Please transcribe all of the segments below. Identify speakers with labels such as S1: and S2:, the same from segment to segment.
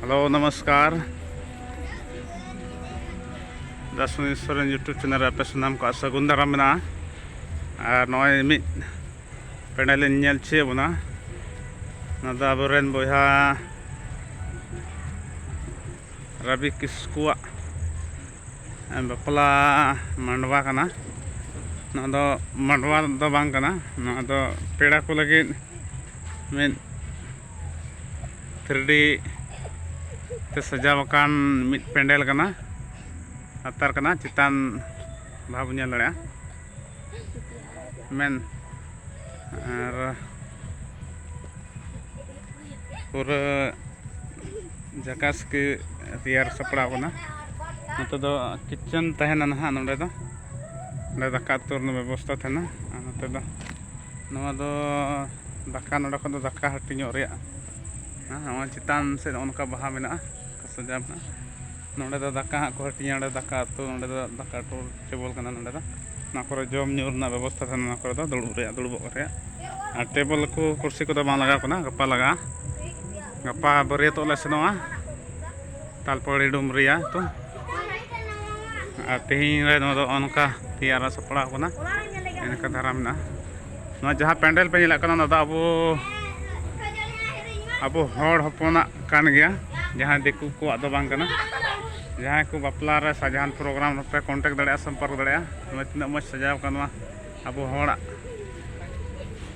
S1: hello नमस्कार दासुनी Soren YouTube channel पे सुनाम को सगुन दाराम मेना और नय मिट पेंडल नेल चे बना नादा अबरेन बहा रवि किस्कुआ बापला मांडवा कना नादो मांडवा दो बांग कना नादो पेड़ा को लगे मिट 3D ते सजावकान मिट पेंडल कना अतार कना चितान भाव ᱧᱮᱞ ᱫᱟᱲᱮᱭᱟᱜᱼᱟ मेन और पूरा जकास के तैयार सपड़ा कना नते दो किचन तहना ना नोडे दो दाका तोर व्यवस्था थना नते दो नवा दो दाका नोडे खो दो दाका हटिño रे हाँ चितान से उनका बहा मेना सजा नोडे दो दाका को हटिño रे दाका तो नोडे दो दाका टोर टेबल कना नोडे दो ना करे जम ᱧᱩ रना व्यवस्था थना ना करे दो दुड़ुब रे और टेबल को कुर्सी को दो बांग लगा कना गप्पा लगा गप्पा बरिया तो ले सनोआ तालपड़ी डुमरिया तो तेहिं रे नो दो अनका तैयार सपड़ा कना इनका धारा मेना ना जहां पेंडल पे नेला कना ना दो अब हर हपना कान गया जहां दिकु को आदो बांग कना जहां को बापला रे सजान प्रोग्राम पे कांटेक्ट दड़े संपर्क दड़े तना मज सजाव कना अब हड़ा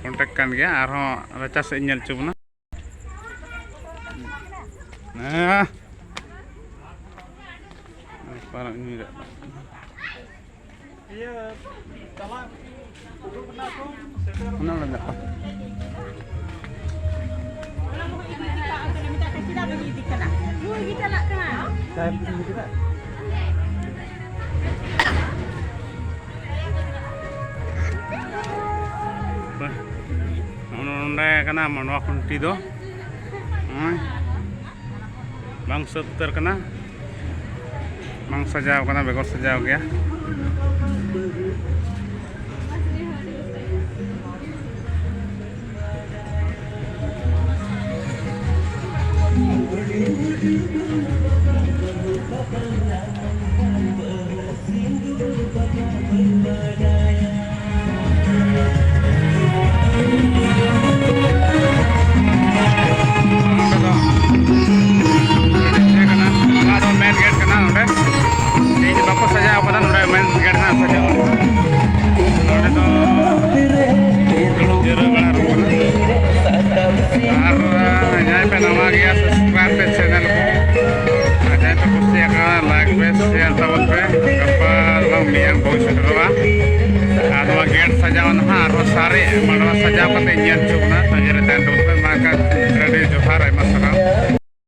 S1: कांटेक्ट कान गया और रचा से नेल चुबना ना पर ये तला उडुकना को सेटर ना कना मनवा खुंटी दो बांग सत्तर कना बांग सजाव कना बेगर सजाव गया गेट सजाव ना सारे मानवा सजाव कते चुना तंगे रे जोहार